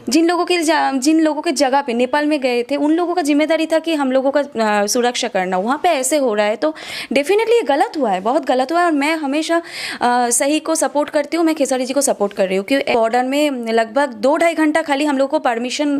जिन लोगों के जगह पे नेपाल में गए थे, उन लोगों का जिम्मेदारी था कि हम लोगों का सुरक्षा करना। वहाँ पे ऐसे हो रहा है तो डेफिनेटली ये गलत हुआ है, बहुत गलत हुआ है। और मैं हमेशा सही को सपोर्ट करती हूँ, मैं खेसारी जी को सपोर्ट कर रही हूँ कि बॉर्डर में लगभग 2-2.5 घंटा खाली हम लोग को परमिशन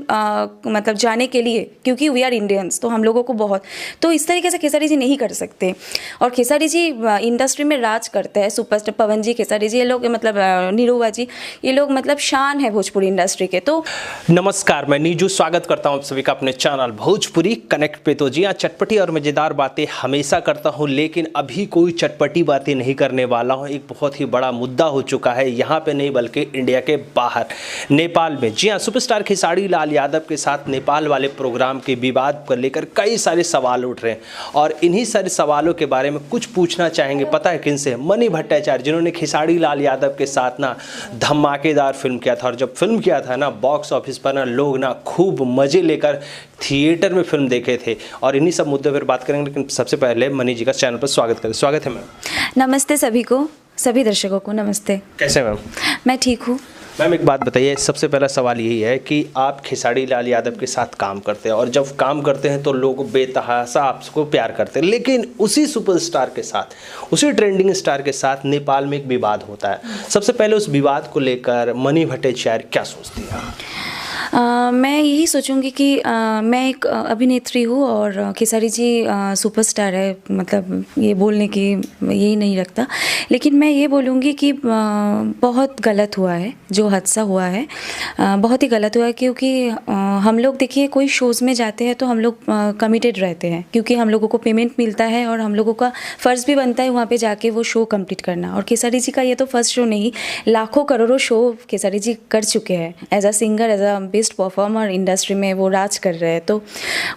मतलब जाने के लिए, क्योंकि वी आर इंडियंस, तो हम लोगों को बहुत, तो इस तरीके से खेसारी जी नहीं कर सकते। और खेसारी जी इंडस्ट्री में राज करते हैं, सुपरस्टार पवन जी, खेसारी जी, ये लोग मतलब निरुआ जी, ये लोग मतलब शान है भोजपुरी इंडस्ट्री के। तो नमस्कार, मैं नीजू स्वागत करता हूं आप सभी का अपने चैनल भोजपुरी कनेक्ट पे। तो जी हाँ, चटपटी और मज़ेदार बातें हमेशा करता हूं, लेकिन अभी कोई चटपटी बातें नहीं करने वाला हूं। एक बहुत ही बड़ा मुद्दा हो चुका है यहाँ पे नहीं बल्कि इंडिया के बाहर, नेपाल में। जी हाँ, सुपरस्टार खेसारी लाल यादव के साथ नेपाल वाले प्रोग्राम के विवाद को लेकर कई सारे सवाल उठ रहे हैं, और इन्हीं सारे सवालों के बारे में कुछ पूछना चाहेंगे। पता है किनसे? मनी भट्टाचार्य, जिन्होंने खेसारी लाल यादव के साथ ना धमाकेदार फिल्म किया था। और जब फिल्म किया था ना, बॉक्स ऑफिस पर ना लोग ना खूब मज़े लेकर थिएटर में फिल्म देखे थे। और इन्हीं सब मुद्दों पर बात करेंगे, लेकिन सबसे पहले मनी जी का चैनल पर स्वागत करें। स्वागत है मैम। नमस्ते सभी को, सभी दर्शकों को नमस्ते। कैसे मैम? मैं ठीक हूँ। मैम एक बात बताइए, सबसे पहला सवाल यही है कि आप खेसारी लाल यादव के साथ काम करते हैं, और जब काम करते हैं तो लोग बेतहासा आपको प्यार करते हैं, लेकिन उसी सुपरस्टार के साथ, उसी ट्रेंडिंग स्टार के साथ नेपाल में एक विवाद होता है। सबसे पहले उस विवाद को लेकर मनी भट्टाचार्य क्या सोचती हैं? मैं यही सोचूंगी कि मैं एक अभिनेत्री हूँ और खेसारी जी सुपरस्टार है, मतलब ये बोलने की यही नहीं रखता, लेकिन मैं ये बोलूँगी कि बहुत गलत हुआ है जो हादसा हुआ है, बहुत ही गलत हुआ है। क्योंकि हम लोग देखिए, कोई शोज़ में जाते हैं तो हम लोग कमिटेड रहते हैं, क्योंकि हम लोगों को पेमेंट मिलता है और हम लोगों का फ़र्ज़ भी बनता है वहाँ पे जाके वो शो कंप्लीट करना। और खेसारी जी का ये तो फर्स्ट शो नहीं, लाखों करोड़ों शो खेसारी जी कर चुके हैं as a singer, as a best performer, industry में वो राज कर रहे हैं। तो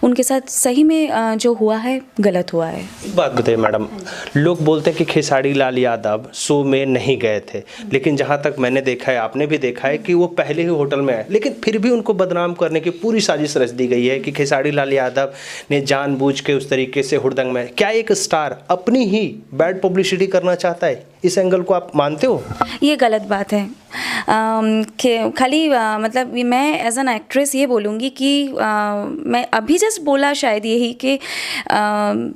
उनके साथ सही में जो हुआ है गलत हुआ है। एक बात बताइए मैडम, लोग बोलते हैं कि खेसारी लाल यादव शो में नहीं गए थे, लेकिन जहाँ तक मैंने देखा है, आपने भी देखा है कि वो पहले ही होटल में आए, लेकिन फिर भी उनको बदनाम करने की पूरी साजिश रच दी गई है कि खेसारी लाल यादव ने जानबूझ के उस तरीके से हुड़दंग में। क्या एक स्टार अपनी ही बैड पब्लिसिटी करना चाहता है? इस एंगल को आप मानते हो? ये गलत बात है। खाली मतलब मैं एज एन एक्ट्रेस ये बोलूँगी कि मैं अभी जस्ट बोला शायद यही कि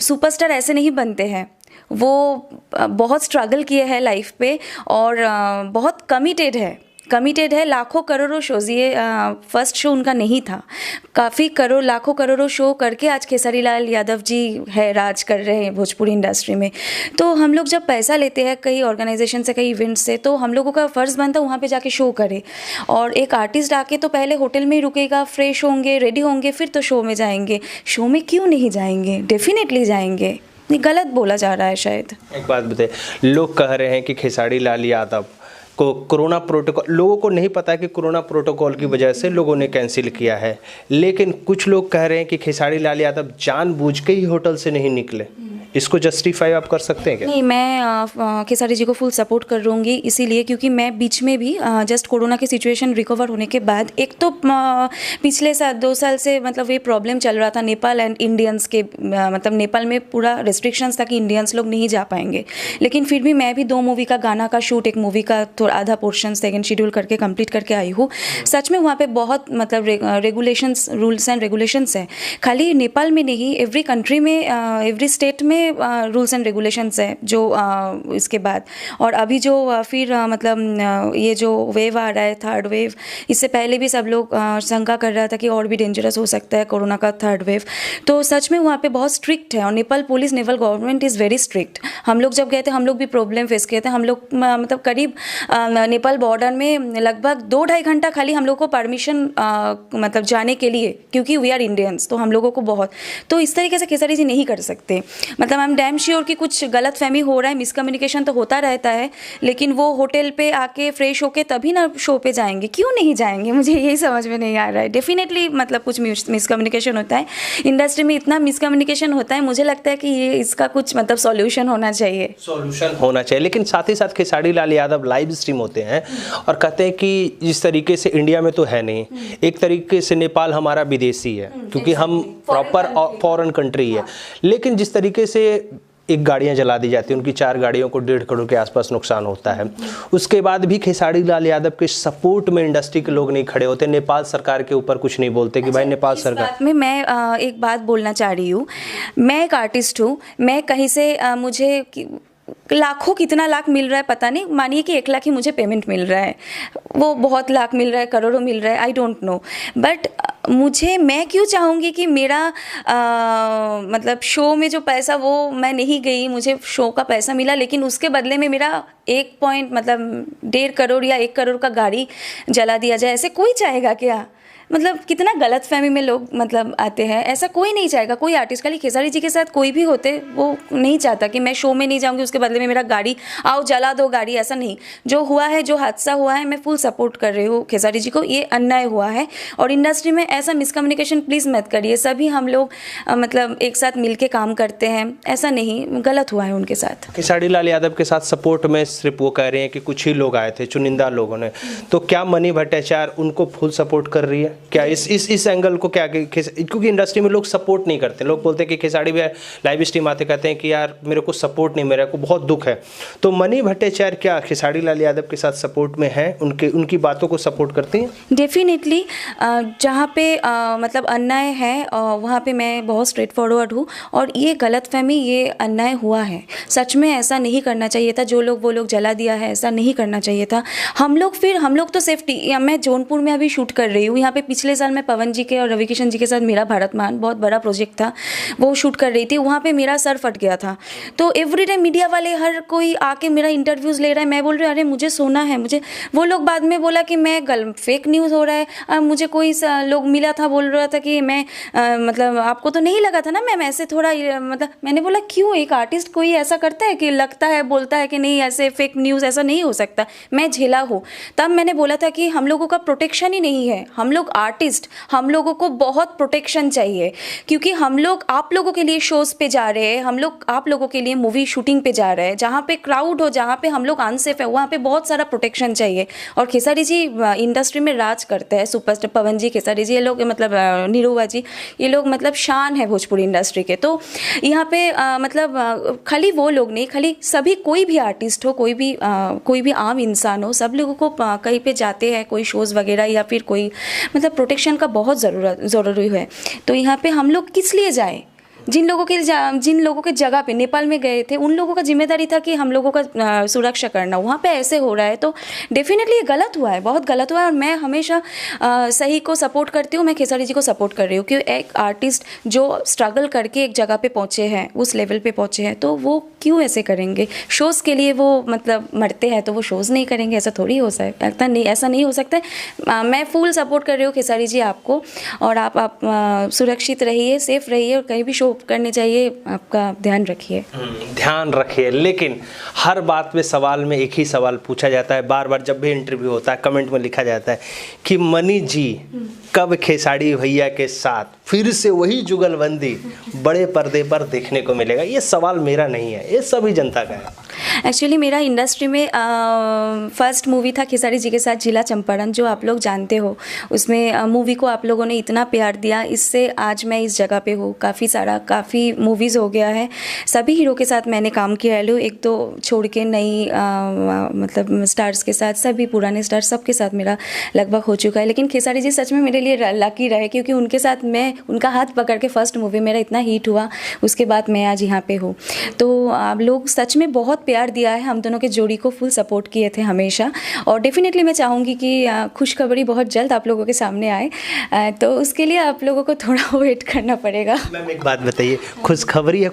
सुपरस्टार ऐसे नहीं बनते हैं। वो बहुत स्ट्रगल किए हैं लाइफ पे और बहुत कमिटेड है लाखों करोड़ों शोज़। ये फर्स्ट शो उनका नहीं था, काफ़ी लाखों करोड़ों शो करके आज खेसारी लाल यादव जी है, राज कर रहे हैं भोजपुरी इंडस्ट्री में। तो हम लोग जब पैसा लेते हैं कई ऑर्गेनाइजेशन से, कई इवेंट से, तो हम लोगों का फ़र्ज़ बनता है वहाँ पे जाके शो करे। और एक आर्टिस्ट आके तो पहले होटल में ही रुकेगा, फ्रेश होंगे, रेडी होंगे, फिर तो शो में जाएंगे। शो में क्यों नहीं जाएंगे? डेफिनेटली जाएंगे। ये गलत बोला जा रहा है शायद। एक बात बताइए, लोग कह रहे हैं कि खेसारी लाल यादव को कोरोना प्रोटोकॉल, लोगों को नहीं पता कि कोरोना प्रोटोकॉल की वजह से लोगों ने कैंसिल किया है, लेकिन कुछ लोग कह रहे हैं कि खेसारी लाल यादव जानबूझ के ही होटल से नहीं निकले। इसको जस्टिफाई आप कर सकते हैं क्या? नहीं, मैं खेसारी जी को फुल सपोर्ट कर रहूँगी, इसीलिए क्योंकि मैं बीच में भी जस्ट कोरोना की सिचुएशन रिकवर होने के बाद, एक तो पिछले 2 साल से मतलब ये प्रॉब्लम चल रहा था नेपाल एंड इंडियंस के, मतलब नेपाल में पूरा रिस्ट्रिक्शंस था कि इंडियंस लोग नहीं जा पाएंगे, लेकिन फिर भी मैं भी 2 मूवी का गाना का शूट, एक मूवी का थोड़ा आधा पोर्शन सेकेंड शेड्यूल करके कंप्लीट करके आई हूँ। सच में वहाँ पे बहुत मतलब रेगुलेशंस, रूल्स एंड रेगुलेशंस है, खाली नेपाल में नहीं, एवरी कंट्री में, एवरी स्टेट में रूल्स एंड रेगुलेशंस है जो इसके बाद। और अभी जो फिर मतलब ये जो वेव आ रहा है, थर्ड वेव, इससे पहले भी सब लोग शंका कर रहा था कि और भी डेंजरस हो सकता है कोरोना का थर्ड वेव। तो सच में वहाँ पे बहुत स्ट्रिक्ट है, और Nepal police, Nepal government is very strict. हम लोग जब गए थे, हम लोग भी प्रॉब्लम फेस किए थे। हम लोग मतलब करीब नेपाल बॉर्डर में लगभग 2-2.5 घंटा खाली हम लोग को परमिशन मतलब जाने के लिए, क्योंकि वी आर इंडियंस, तो हम लोगों को बहुत, तो इस तरीके से खेसारी जी नहीं कर सकते। मतलब आई एम डैम श्योर कि कुछ गलत फहमी हो रहा है, मिसकम्युनिकेशन तो होता रहता है, लेकिन वो होटल पे आके फ्रेश होके तभी ना शो पे जाएंगे, क्यों नहीं जाएंगे? मुझे यही समझ में नहीं आ रहा है। डेफिनेटली मतलब कुछ मिसकम्युनिकेशन होता है, इंडस्ट्री में इतना मिसकम्युनिकेशन होता है, मुझे लगता है कि ये इसका कुछ मतलब सॉल्यूशन होना चाहिए। लेकिन साथ ही साथ खेसारी लाल यादव लाइव स्ट्रीम होते हैं और कहते हैं कि जिस तरीके से इंडिया में तो है नहीं, एक तरीके से नेपाल हमारा विदेशी है, क्योंकि हम प्रॉपर फॉरेन कंट्री है, लेकिन जिस तरीके से एक गाड़ियां जला दी जाती हैं, उनकी 4 गाड़ियों को 1.5 करोड़ के आसपास नुकसान होता है। उसके बाद भी खेसारी लाल यादव के सपोर्ट में इंडस्ट्री के लोग नहीं खड़े होते, नेपाल सरकार के ऊपर कुछ नहीं बोलते कि भाई नेपाल सरकार। बात में मैं एक बात बोलना चाह रही हूँ, मैं एक आर्टिस्ट हूँ, मैं कहीं से मुझे लाखों कितना लाख मिल रहा है पता नहीं, मानिए कि 1 लाख ही मुझे पेमेंट मिल रहा है, वो बहुत लाख मिल रहा है, करोड़ों मिल रहा है, आई डोंट नो, बट मैं क्यों चाहूँगी कि मेरा मतलब शो में जो पैसा वो मैं नहीं गई, मुझे शो का पैसा मिला, लेकिन उसके बदले में मेरा 1.1.5 करोड़ या 1 करोड़ का गाड़ी जला दिया जाए, ऐसे कोई चाहेगा क्या? मतलब कितना गलत फहमी में लोग मतलब आते हैं, ऐसा कोई नहीं चाहेगा, कोई आर्टिस्ट, खाली खेसारी जी के साथ कोई भी होते वो नहीं चाहता कि मैं शो में नहीं जाऊंगी, उसके बदले में मेरा गाड़ी आओ जला दो गाड़ी, ऐसा नहीं। जो हुआ है, जो हादसा हुआ है, मैं फुल सपोर्ट कर रही हूँ खेसारी जी को, ये अन्याय हुआ है और इंडस्ट्री में ऐसा मिसकम्युनिकेशन प्लीज़ मत करिए, सभी हम लोग मतलब एक साथ मिल के काम करते हैं, ऐसा नहीं, गलत हुआ है उनके साथ। खेसारी लाल यादव के साथ सपोर्ट में सिर्फ वो कह रहे हैं कि कुछ ही लोग आए थे, चुनिंदा लोगों ने, तो क्या मनी भट्टाचार्य उनको फुल सपोर्ट कर रही है क्या? इस एंगल को क्या, क्योंकि इंडस्ट्री में लोग सपोर्ट नहीं करते, लोग बोलते हैं कि खेसारी भी लाइव स्ट्रीम आते कहते हैं कि यार मेरे को सपोर्ट नहीं, मेरे को बहुत दुख है, तो मनी भट्टाचार्य क्या खेसारी लाल यादव के साथ सपोर्ट में है, उनकी बातों को सपोर्ट करती हैं? डेफिनेटली जहाँ पे मतलब अन्याय है वहाँ पे मैं बहुत स्ट्रेट फॉरवर्ड हूँ, और ये गलतफहमी, ये अन्याय हुआ है, सच में ऐसा नहीं करना चाहिए था, जो लोग वो लोग जला दिया है, ऐसा नहीं करना चाहिए था। हम लोग तो सेफ्टी, मैं जौनपुर में अभी शूट कर रही हूँ, यहाँ पे पिछले साल मैं पवन जी के और रवि किशन जी के साथ मेरा भारत मान बहुत बड़ा प्रोजेक्ट था, वो शूट कर रही थी, वहाँ पे मेरा सर फट गया था, तो एवरीडे मीडिया वाले हर कोई आके मेरा इंटरव्यूज़ ले रहा है, मैं बोल रही हूँ अरे मुझे सोना है, मुझे, वो लोग बाद में बोला कि मैं फेक न्यूज़ हो रहा है, मुझे कोई लोग मिला था बोल रहा था कि मैं मतलब आपको तो नहीं लगा था ना मैम, ऐसे थोड़ा मतलब, मैंने बोला क्यों, एक आर्टिस्ट कोई ऐसा करता है कि लगता है बोलता है कि नहीं ऐसे फेक न्यूज़, ऐसा नहीं हो सकता, मैं झेला हूँ। तब मैंने बोला था कि हम लोगों का प्रोटेक्शन ही नहीं है, हम लोग आर्टिस्ट, हम लोगों को बहुत प्रोटेक्शन चाहिए, क्योंकि हम लोग आप लोगों के लिए शोज़ पे जा रहे हैं, हम लोग आप लोगों के लिए मूवी शूटिंग पे जा रहे हैं, जहाँ पे क्राउड हो, जहाँ पे हम लोग अनसेफ है, वहाँ पे बहुत सारा प्रोटेक्शन चाहिए। और खेसारी जी इंडस्ट्री में राज करते हैं, सुपरस्टार पवन जी, खेसारी जी, ये लोग मतलब निरुवा जी, ये लोग मतलब शान है भोजपुरी इंडस्ट्री के। तो यहाँ पे मतलब खाली वो लोग नहीं, खाली सभी, कोई भी आर्टिस्ट हो, कोई भी आम इंसान हो, सब लोगों को कहीं पे जाते हैं कोई शोज़ वगैरह या फिर कोई मतलब प्रोटेक्शन का बहुत ज़रूरी है। तो यहाँ पे हम लोग किस लिए जाए, जिन लोगों के जगह पे नेपाल में गए थे, उन लोगों का जिम्मेदारी था कि हम लोगों का सुरक्षा करना, वहाँ पे ऐसे हो रहा है तो डेफिनेटली ये गलत हुआ है, बहुत गलत हुआ है। और मैं हमेशा सही को सपोर्ट करती हूँ, मैं खेसारी जी को सपोर्ट कर रही हूँ, क्योंकि एक आर्टिस्ट जो स्ट्रगल करके एक जगह पे पहुँचे हैं, उस लेवल पे पहुँचे हैं, तो वो क्यों ऐसे करेंगे, शोज़ के लिए वो मतलब मरते हैं तो वो शोज़ नहीं करेंगे, ऐसा थोड़ी हो सकता, नहीं ऐसा नहीं हो सकता। मैं फुल सपोर्ट कर रही हूँ खेसारी जी आपको, और आप सुरक्षित रहिए, सेफ रहिए, और कहीं भी शो करने चाहिए आपका ध्यान रखिए। लेकिन हर बात में सवाल में एक ही सवाल पूछा जाता है, बार बार जब भी इंटरव्यू होता है कमेंट में लिखा जाता है कि मनी जी कब खेसारी भैया के साथ फिर से वही जुगलबंदी बड़े पर्दे पर देखने को मिलेगा? ये सवाल मेरा नहीं है, ये सभी जनता का है। एक्चुअली मेरा इंडस्ट्री में फर्स्ट मूवी था खेसारी जी के साथ जिला चंपारण, जो आप लोग जानते हो। उसमें मूवी को आप लोगों ने इतना प्यार दिया, इससे आज मैं इस जगह पे हूँ। काफ़ी मूवीज़ हो गया है, सभी हीरो के साथ मैंने काम किया है, एक तो छोड़ के नई मतलब स्टार्स के साथ, सभी पुराने स्टार्स सबके साथ मेरा लगभग हो चुका है। लेकिन खेसारी जी सच में मेरे लिए लकी रहे, क्योंकि उनके साथ मैं उनका हाथ पकड़ के फर्स्ट मूवी मेरा इतना हिट हुआ, उसके बाद मैं आज यहाँ पे हूँ। तो आप लोग सच में बहुत प्यार दिया है, हम दोनों के जोड़ी को फुल सपोर्ट किए थे हमेशा, और डेफिनेटली मैं चाहूँगी कि खुशखबरी बहुत जल्द आप लोगों के सामने आए, तो उसके लिए आप लोगों को थोड़ा वेट करना पड़ेगा। मैम एक बात बताइए, खुशखबरी है,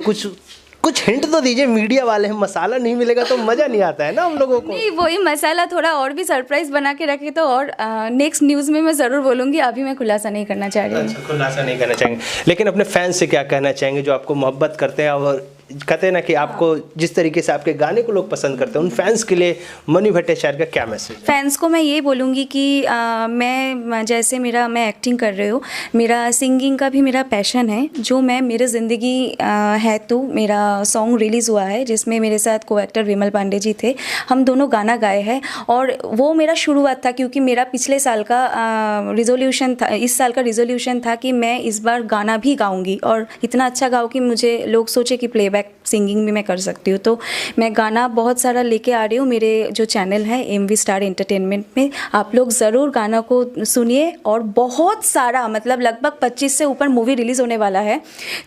कुछ हिंट तो दीजिए, मीडिया वाले हैं, मसाला नहीं मिलेगा तो मज़ा नहीं आता है ना हम लोगों को। नहीं, वही मसाला थोड़ा और भी सरप्राइज बना के रखे तो, और नेक्स्ट न्यूज़ में मैं ज़रूर बोलूँगी, अभी मैं खुलासा नहीं करना चाह रही हूँ। अच्छा, खुलासा नहीं करना चाहेंगे, लेकिन अपने फैंस से क्या कहना चाहेंगे जो आपको मोहब्बत करते हैं और कहते हैं ना कि आपको जिस तरीके से आपके गाने को लोग पसंद करते हैं, उन फैंस के लिए मनी भट्टाचार्य का क्या मैसेज? फैंस को मैं ये बोलूँगी कि मैं जैसे मैं एक्टिंग कर रही हूँ, मेरा सिंगिंग का भी मेरा पैशन है, जो मेरे ज़िंदगी है तो मेरा सॉन्ग रिलीज़ हुआ है, जिसमें मेरे साथ को एक्टर विमल पांडे जी थे, हम दोनों गाना गाए हैं, और वो मेरा शुरुआत था, क्योंकि मेरा पिछले साल का रिजोल्यूशन था, इस साल का रिजोल्यूशन था कि मैं इस बार गाना भी गाऊँगी और इतना अच्छा गाऊँ कि मुझे लोग सोचे कि प्लेबैक प्लेबैक सिंगिंग भी मैं कर सकती हूँ। तो मैं गाना बहुत सारा लेके आ रही हूँ। मेरे जो चैनल है MV स्टार एंटरटेनमेंट में आप लोग ज़रूर गाना को सुनिए। और बहुत सारा मतलब लगभग 25 से ऊपर मूवी रिलीज़ होने वाला है,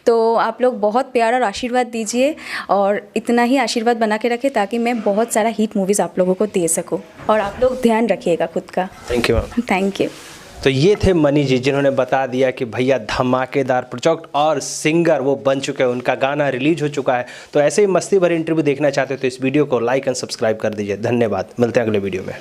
तो आप लोग बहुत प्यार और आशीर्वाद दीजिए और इतना ही आशीर्वाद बना के रखें ताकि मैं बहुत सारा हिट मूवीज़ आप लोगों को दे सकूँ। और आप लोग ध्यान रखिएगा खुद का। Thank you ma'am. Thank you. तो ये थे मनी जी, जिन्होंने बता दिया कि भैया धमाकेदार प्रोजेक्ट और सिंगर वो बन चुके हैं, उनका गाना रिलीज हो चुका है। तो ऐसे ही मस्ती भरे इंटरव्यू देखना चाहते हो तो इस वीडियो को लाइक एंड सब्सक्राइब कर दीजिए। धन्यवाद, मिलते हैं अगले वीडियो में।